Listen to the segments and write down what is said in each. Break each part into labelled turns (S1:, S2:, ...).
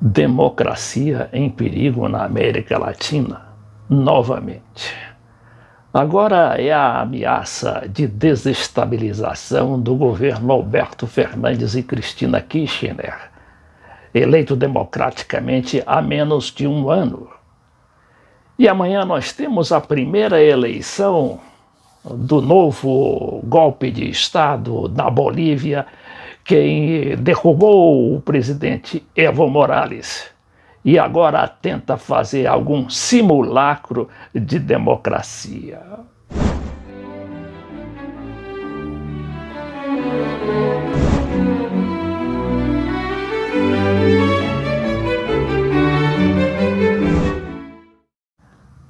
S1: Democracia em perigo na América Latina, novamente. Agora é a ameaça de desestabilização do governo Alberto Fernandes e Cristina Kirchner, eleito democraticamente há menos de um ano. E amanhã nós temos a primeira eleição do novo golpe de Estado na Bolívia, que derrubou o presidente Evo Morales e agora tenta fazer algum simulacro de democracia.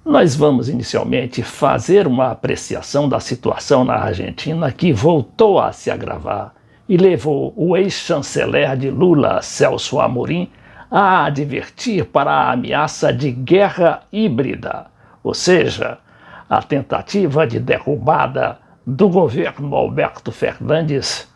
S1: Nós vamos inicialmente fazer uma apreciação da situação na Argentina, que voltou a se agravar e levou o ex-chanceler de Lula, Celso Amorim, a advertir para a ameaça de guerra híbrida, ou seja, a tentativa de derrubada do governo Alberto Fernandes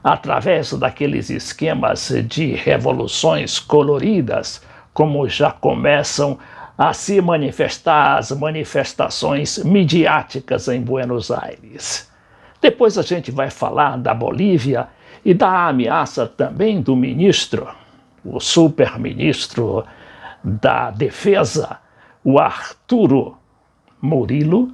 S1: através daqueles esquemas de revoluções coloridas, como já começam a se manifestar as manifestações midiáticas em Buenos Aires. Depois a gente vai falar da Bolívia e da ameaça também do ministro, o superministro da Defesa, o Arturo Murilo,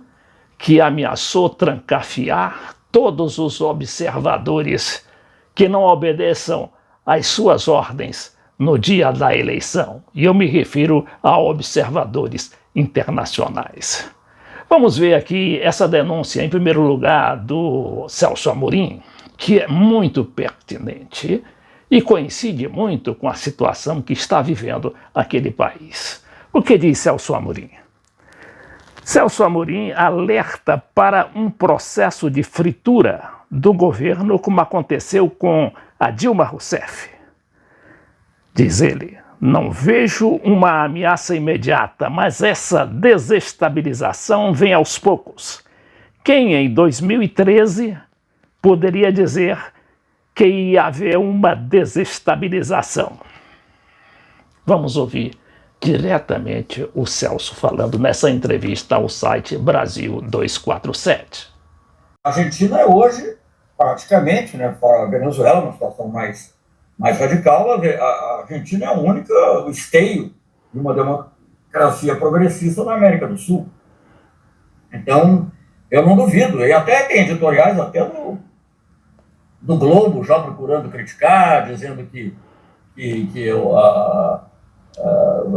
S1: que ameaçou trancafiar todos os observadores que não obedeçam às suas ordens no dia da eleição. E eu me refiro a observadores internacionais. Vamos ver aqui essa denúncia, em primeiro lugar, do Celso Amorim, que é muito pertinente e coincide muito com a situação que está vivendo aquele país. O que diz Celso Amorim? Celso Amorim alerta para um processo de fritura do governo, como aconteceu com a Dilma Rousseff. Diz ele: não vejo uma ameaça imediata, mas essa desestabilização vem aos poucos. Quem em 2013 poderia dizer que ia haver uma desestabilização? Vamos ouvir diretamente o Celso falando nessa entrevista ao site Brasil 247.
S2: A Argentina é hoje, praticamente, fora a Venezuela, uma situação mais radical, a Argentina é a única esteio de uma democracia progressista na América do Sul. Então, eu não duvido, e até tem editoriais até do Globo já procurando criticar, dizendo que é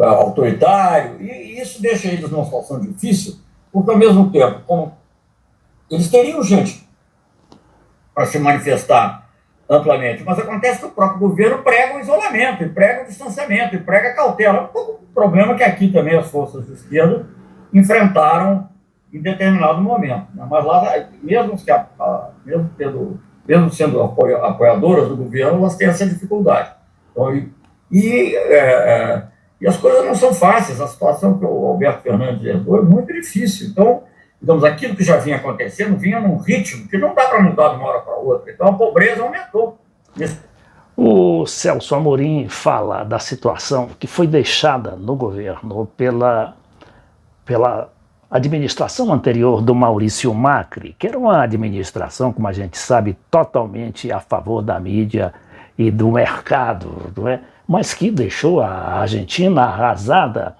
S2: autoritário, e isso deixa eles numa situação difícil, porque ao mesmo tempo, como eles teriam gente para se manifestar amplamente, mas acontece que o próprio governo prega o isolamento, e prega o distanciamento, e prega a cautela. O problema é que aqui também as forças de esquerda enfrentaram em determinado momento. Mas lá, mesmo sendo apoiadoras do governo, elas têm essa dificuldade. Então, e as coisas não são fáceis, a situação que o Alberto Fernandes herdou é muito difícil. Então, digamos, aquilo que já vinha acontecendo vinha num ritmo que não dá para mudar de uma hora para outra. Então, a pobreza aumentou.
S1: O Celso Amorim fala da situação que foi deixada no governo pela administração anterior do Maurício Macri, que era uma administração, como a gente sabe, totalmente a favor da mídia e do mercado, não é? Mas que deixou a Argentina arrasada,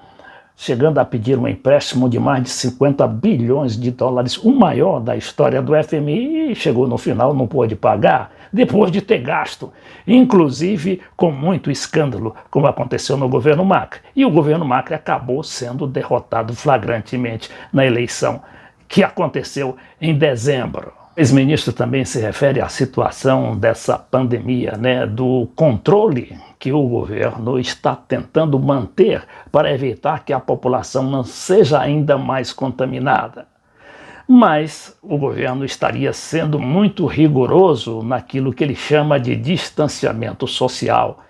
S1: chegando a pedir um empréstimo de mais de 50 bilhões de dólares, o maior da história do FMI, e chegou no final, não pôde pagar, depois de ter gasto, inclusive com muito escândalo, como aconteceu no governo Macri. E o governo Macri acabou sendo derrotado flagrantemente na eleição que aconteceu em dezembro. O ex-ministro também se refere à situação dessa pandemia, do controle que o governo está tentando manter para evitar que a população não seja ainda mais contaminada. Mas o governo estaria sendo muito rigoroso naquilo que ele chama de distanciamento social.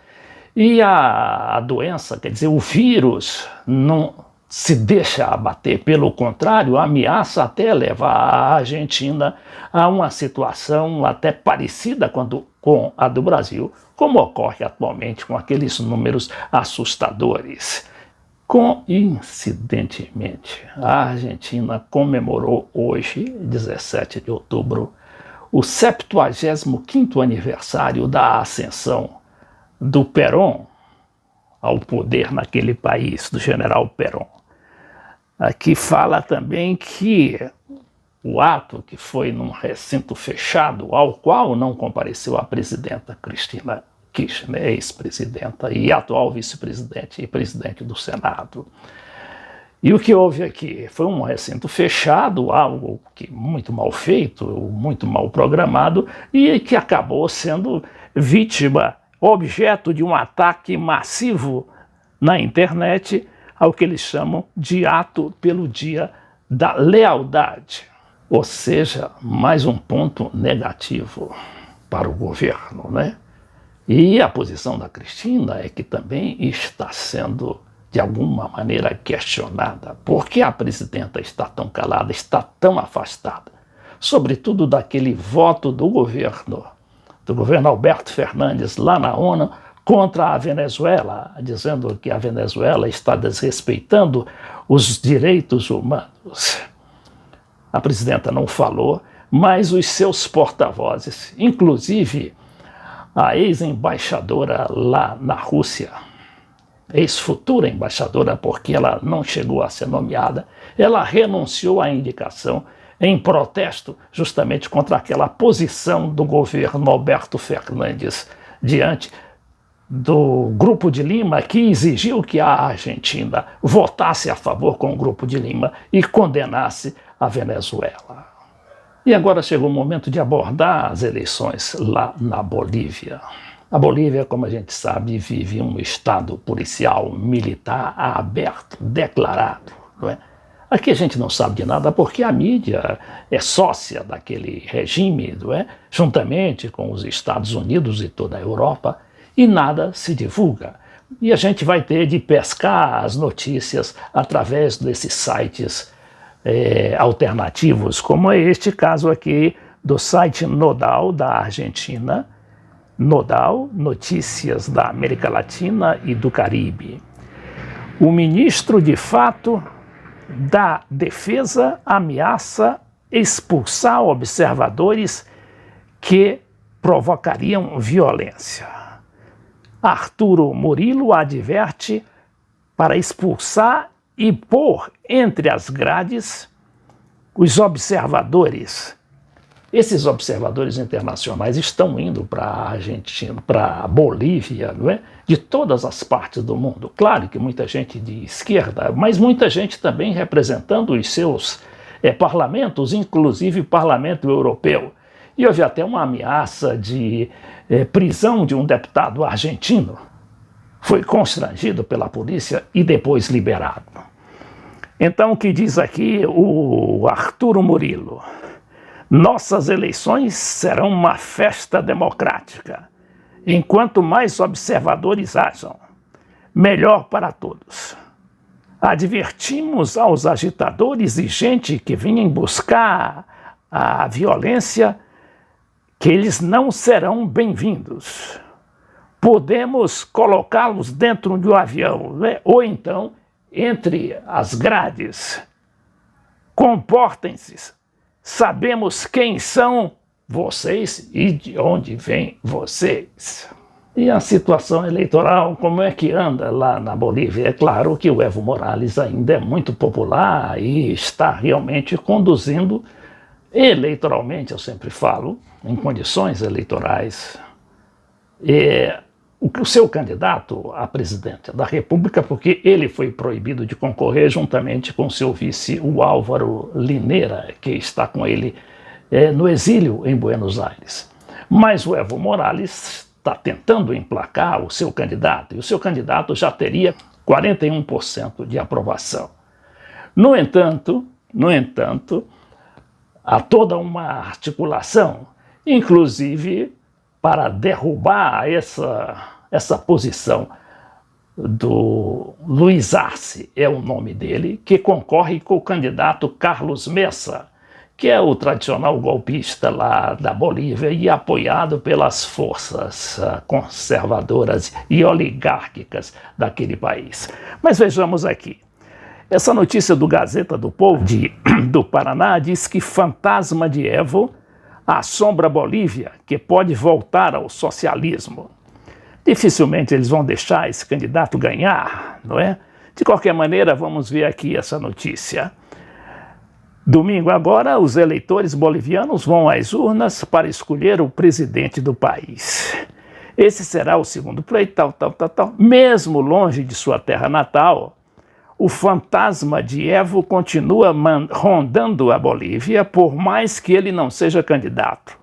S1: E a doença, quer dizer, o vírus, não se deixa abater, pelo contrário, ameaça até levar a Argentina a uma situação até parecida com a do Brasil, como ocorre atualmente com aqueles números assustadores. Coincidentemente, a Argentina comemorou hoje, 17 de outubro, o 75º aniversário da ascensão do Perón ao poder naquele país, do general Perón. Aqui fala também que o ato, que foi num recinto fechado, ao qual não compareceu a presidenta Cristina Kirchner, ex-presidenta e atual vice-presidente e presidente do Senado. E o que houve aqui foi um recinto fechado, algo que muito mal feito, muito mal programado, e que acabou sendo vítima, objeto de um ataque massivo na internet, ao que eles chamam de ato pelo Dia da Lealdade. Ou seja, mais um ponto negativo para o governo, né? E a posição da Cristina é que também está sendo, de alguma maneira, questionada. Por que a presidenta está tão calada, está tão afastada? Sobretudo daquele voto do governo Alberto Fernandes lá na ONU contra a Venezuela, dizendo que a Venezuela está desrespeitando os direitos humanos. A presidenta não falou, mas os seus porta-vozes, inclusive a ex-embaixadora lá na Rússia, ex-futura embaixadora, porque ela não chegou a ser nomeada, ela renunciou à indicação em protesto justamente contra aquela posição do governo Alberto Fernandes diante do Grupo de Lima, que exigiu que a Argentina votasse a favor com o Grupo de Lima e condenasse a Venezuela. E agora chegou o momento de abordar as eleições lá na Bolívia. A Bolívia, como a gente sabe, vive um estado policial militar aberto, declarado, não é? Aqui a gente não sabe de nada porque a mídia é sócia daquele regime, não é? Juntamente com os Estados Unidos e toda a Europa, e nada se divulga. E a gente vai ter de pescar as notícias através desses sites alternativos, como é este caso aqui do site Nodal da Argentina, Nodal, Notícias da América Latina e do Caribe. O ministro de fato da Defesa ameaça expulsar observadores que provocariam violência. Arturo Murilo adverte para expulsar e pôr entre as grades os observadores. Esses observadores internacionais estão indo para a Argentina, para a Bolívia, não é? De todas as partes do mundo. Claro que muita gente de esquerda, mas muita gente também representando os seus parlamentos, inclusive o Parlamento Europeu. E houve até uma ameaça de prisão de um deputado argentino. Foi constrangido pela polícia e depois liberado. Então, o que diz aqui o Arturo Murilo? Nossas eleições serão uma festa democrática. Enquanto mais observadores hajam, melhor para todos. Advertimos aos agitadores e gente que vinha buscar a violência que eles não serão bem-vindos. Podemos colocá-los dentro de um avião, né? Ou então entre as grades. Comportem-se. Sabemos quem são vocês e de onde vêm vocês. E a situação eleitoral, como é que anda lá na Bolívia? É claro que o Evo Morales ainda é muito popular e está realmente conduzindo eleitoralmente, eu sempre falo, em condições eleitorais, o seu candidato a presidente da República, porque ele foi proibido de concorrer juntamente com seu vice, o Álvaro Lineira, que está com ele no exílio em Buenos Aires. Mas o Evo Morales está tentando emplacar o seu candidato, e o seu candidato já teria 41% de aprovação. No entanto, há toda uma articulação, inclusive para derrubar essa posição do Luiz Arce, é o nome dele, que concorre com o candidato Carlos Messa, que é o tradicional golpista lá da Bolívia e apoiado pelas forças conservadoras e oligárquicas daquele país. Mas vejamos aqui. Essa notícia do Gazeta do Povo do Paraná diz que fantasma de Evo assombra a Bolívia, que pode voltar ao socialismo. Dificilmente eles vão deixar esse candidato ganhar, não é? De qualquer maneira, vamos ver aqui essa notícia. Domingo agora, os eleitores bolivianos vão às urnas para escolher o presidente do país. Esse será o segundo pleito, tal. Mesmo longe de sua terra natal, o fantasma de Evo continua rondando a Bolívia, por mais que ele não seja candidato.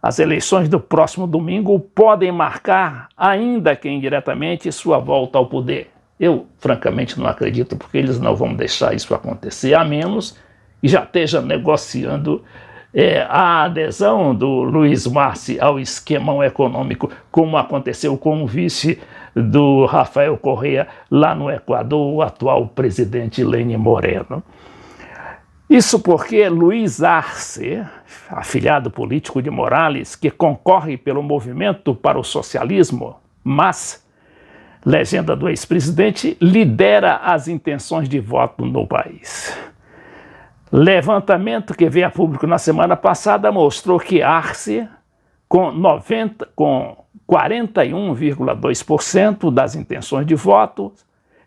S1: As eleições do próximo domingo podem marcar, ainda que indiretamente, sua volta ao poder. Eu, francamente, não acredito, porque eles não vão deixar isso acontecer, a menos que já esteja negociando a adesão do Luiz Marci ao esquemão econômico, como aconteceu com o vice do Rafael Correa lá no Equador, o atual presidente Lenín Moreno. Isso porque Luiz Arce, afilhado político de Morales, que concorre pelo Movimento para o Socialismo, mas, legenda do ex-presidente, lidera as intenções de voto no país. Levantamento que veio a público na semana passada mostrou que Arce, com 41,2% das intenções de voto,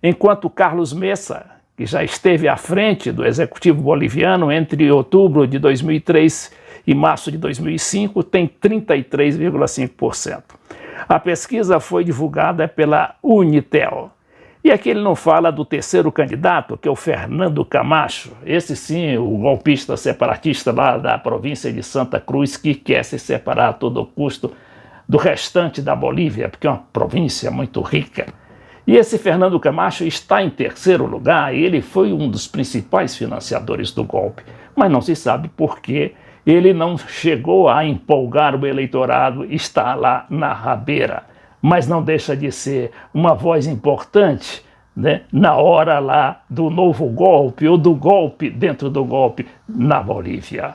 S1: enquanto Carlos Mesa, que já esteve à frente do executivo boliviano entre outubro de 2003 e março de 2005, tem 33,5%. A pesquisa foi divulgada pela Unitel. E aqui ele não fala do terceiro candidato, que é o Fernando Camacho. Esse sim, o golpista separatista lá da província de Santa Cruz, que quer se separar a todo custo do restante da Bolívia, porque é uma província muito rica. E esse Fernando Camacho está em terceiro lugar, e ele foi um dos principais financiadores do golpe. Mas não se sabe por que ele não chegou a empolgar o eleitorado, está lá na rabeira. Mas não deixa de ser uma voz importante, né, na hora lá do novo golpe ou do golpe dentro do golpe na Bolívia.